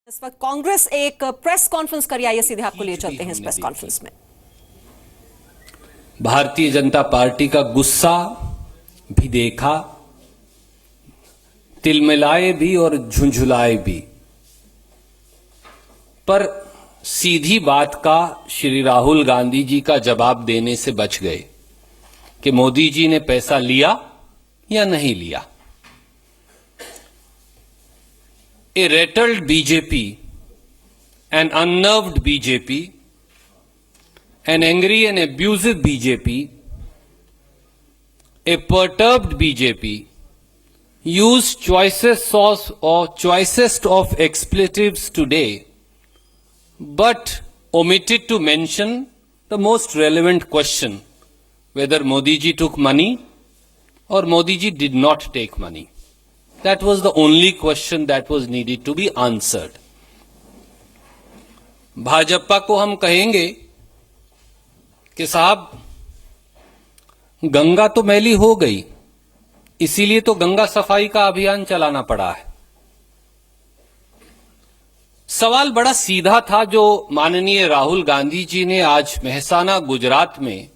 इस वक्त कांग्रेस एक प्रेस कॉन्फ्रेंस कर रही है, सीधे आपको लिए चलते हैं इस प्रेस कॉन्फ्रेंस में। भारतीय जनता पार्टी का गुस्सा भी देखा, तिलमिलाए भी और झुंझुलाए भी, पर सीधी बात का श्री राहुल गांधी जी का जवाब देने से बच गए कि मोदी जी ने पैसा लिया या नहीं लिया। A rattled BJP, an unnerved BJP, an angry and abusive BJP, a perturbed BJP used choicest of expletives today, but omitted to mention the most relevant question, whether Modi ji took money or Modi ji did not take money. That was the only question that was needed to be answered. Bhajpa को हम कहेंगे कि साहब गंगा तो मैली हो गई, इसीलिए तो गंगा सफाई का अभियान चलाना पड़ा है। सवाल बड़ा सीधा था जो माननीय राहुल गांधी जी ने आज मेहसाना गुजरात में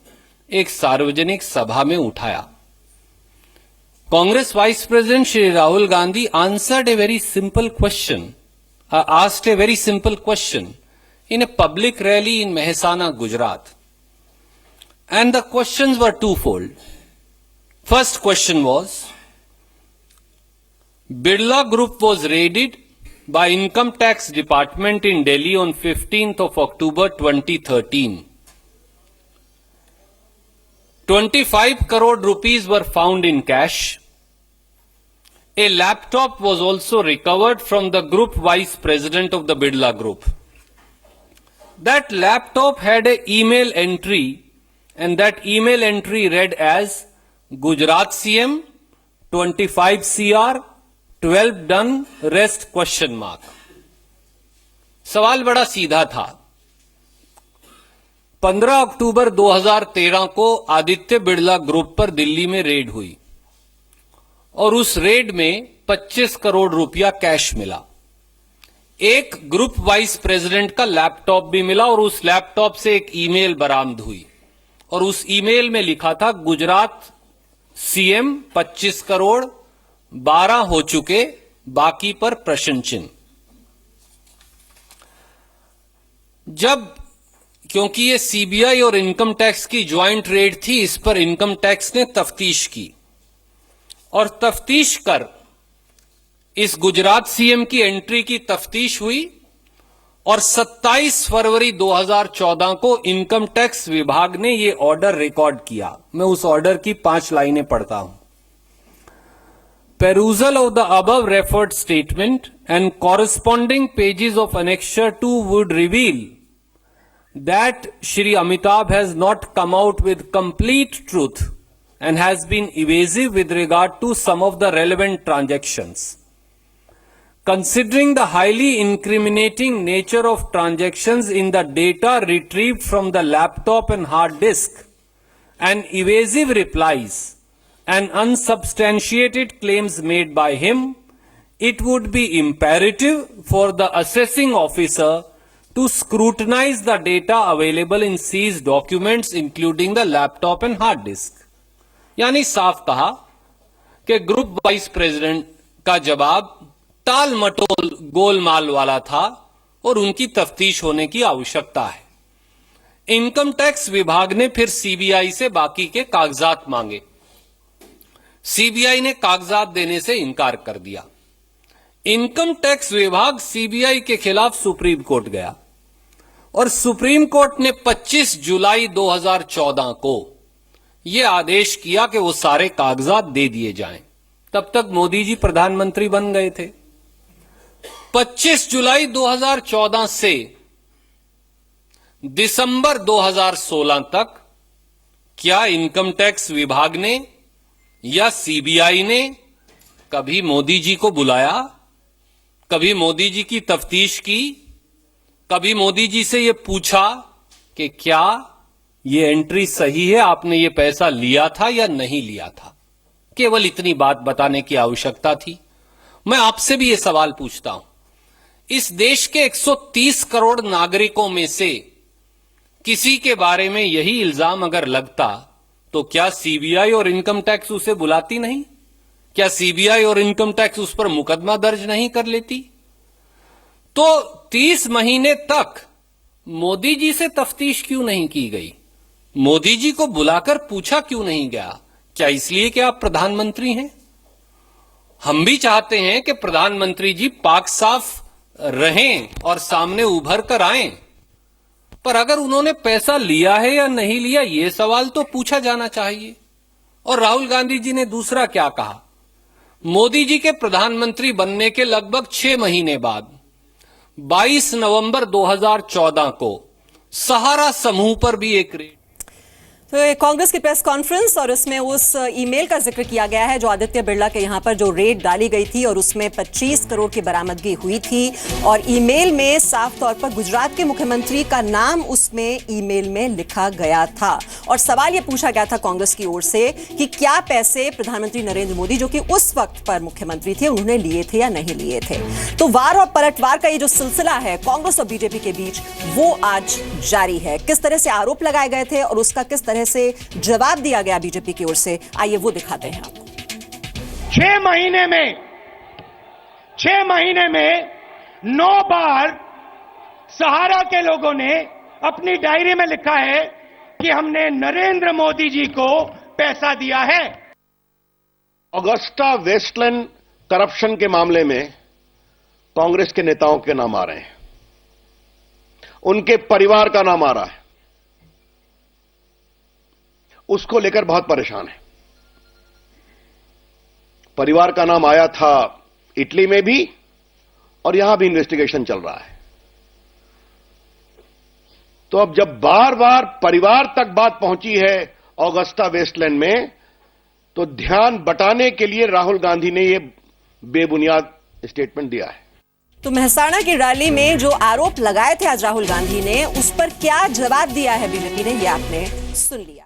एक सार्वजनिक सभा में उठाया। Congress Vice President Shri Rahul Gandhi answered a very simple question, asked a very simple question in a public rally in Mehsana, Gujarat. And the questions were twofold. First question was, Birla Group was raided by Income Tax Department in Delhi on 15th of October 2013. 25 crore rupees were found in cash. A laptop was also recovered from the group vice president of the Birla Group. That laptop had an email entry, and that email entry read as Gujarat CM 25 CR 12 done rest question mark. सवाल बड़ा सीधा था। 15 अक्टूबर 2013 को Aditya Birla group पर दिल्ली में red हुई और उस रेड में 25 करोड़ रुपया कैश मिला। एक ग्रुप वाइस प्रेसिडेंट का लैपटॉप भी मिला और उस लैपटॉप से एक ईमेल बरामद हुई और उस ईमेल में लिखा था गुजरात सीएम 25 करोड़ 12 हो चुके, बाकी पर प्रश्न चिन्ह। जब क्योंकि ये सीबीआई और इनकम टैक्स की ज्वाइंट रेड थी, इस पर इनकम टैक्स ने तफ्तीश की और तफ्तीश कर इस गुजरात सीएम की एंट्री की तफ्तीश हुई और 27 फरवरी 2014 को इनकम टैक्स विभाग ने यह ऑर्डर रिकॉर्ड किया। मैं उस ऑर्डर की 5 लाइनें पढ़ता हूं। Perusal of the above referred statement and corresponding pages of Annexure 2 would reveal that Shri Amitabh has not come out with complete truth and has been evasive with regard to some of the relevant transactions. Considering the highly incriminating nature of transactions in the data retrieved from the laptop and hard disk, and evasive replies and unsubstantiated claims made by him, it would be imperative for the assessing officer to scrutinize the data available in seized documents, including the laptop and hard disk. यानी साफ कहा कि group vice president का जवाब टाल मटोल गोलमाल वाला था और उनकी तफ्तीश होने की आवश्यकता है। इनकम टैक्स विभाग ने फिर सीबीआई से बाकी के कागजात मांगे। सीबीआई ने कागजात देने से इनकार कर दिया। इनकम टैक्स विभाग सीबीआई के खिलाफ सुप्रीम कोर्ट गया और सुप्रीम कोर्ट ने 25 जुलाई 2014 को यह आदेश किया कि वो सारे कागजात दे दिए जाएं। तब तक मोदी जी प्रधानमंत्री बन गए थे। 25 जुलाई 2014 से दिसंबर 2016 तक क्या इनकम टैक्स विभाग ने या सीबीआई ने कभी मोदी जी को बुलाया, कभी मोदी जी की तफ्तीश की, कभी मोदी जी से यह पूछा कि क्या ये एंट्री सही है, आपने ये पैसा लिया था या नहीं लिया था? केवल इतनी बात बताने की आवश्यकता थी। मैं आपसे भी ये सवाल पूछता हूं, इस देश के 130 करोड़ नागरिकों में से किसी के बारे में यही इल्जाम अगर लगता तो क्या सीबीआई और इनकम टैक्स उसे बुलाती नहीं? क्या सीबीआई और इनकम टैक्स उस पर मुकदमा दर्ज नहीं कर लेती? तो 30 महीने तक मोदी जी से तफ्तीश क्यों नहीं की गई? मोदी जी को बुलाकर पूछा क्यों नहीं गया? क्या इसलिए कि आप प्रधानमंत्री हैं? हम भी चाहते हैं कि प्रधानमंत्री जी पाक साफ रहें और सामने उभर कर आएं, पर अगर उन्होंने पैसा लिया है या नहीं लिया, यह सवाल तो पूछा जाना चाहिए। और राहुल गांधी जी ने दूसरा क्या कहा? मोदी जी के प्रधानमंत्री बनने के लगभग 6 महीने बाद 22 नवंबर 2014 को सहारा समूह पर भी एक रेड। तो ये कांग्रेस की प्रेस कॉन्फ्रेंस और उसमें उस ईमेल का जिक्र किया गया है जो आदित्य बिरला के यहां पर जो रेड डाली गई थी और उसमें 25 करोड़ की बरामदगी हुई थी और ईमेल में साफ तौर पर गुजरात के मुख्यमंत्री का नाम उसमें ईमेल में लिखा गया था। और सवाल यह पूछा गया था कांग्रेस की ओर से कि क्या पैसे प्रधानमंत्री नरेंद्र मोदी जो कि उस वक्त पर मुख्यमंत्री थे उन्होंने लिए थे या नहीं लिए थे। तो वार और पलटवार का ये जो सिलसिला है कांग्रेस और बीजेपी के बीच वो आज जारी है। किस तरह से आरोप लगाए गए थे और उसका किस तरह से जवाब दिया गया बीजेपी की ओर से, आइए वो दिखाते हैं आपको। 6 महीने में 9 बार सहारा के लोगों ने अपनी डायरी में लिखा है कि हमने नरेंद्र मोदी जी को पैसा दिया है। ऑगस्टा वेस्टलैंड करप्शन के मामले में कांग्रेस के नेताओं के नाम आ रहे हैं, उनके परिवार का नाम आ रहा है, उसको लेकर बहुत परेशान है। परिवार का नाम आया था इटली में भी और यहां भी इन्वेस्टिगेशन चल रहा है। तो अब जब बार बार परिवार तक बात पहुंची है ऑगस्टा वेस्टलैंड में, तो ध्यान बटाने के लिए राहुल गांधी ने यह बेबुनियाद स्टेटमेंट दिया है। तो मेहसाणा की रैली में जो आरोप लगाए थे आज राहुल गांधी ने, उस पर क्या जवाब दिया है बीजेपी ने, ये आपने सुन लिया।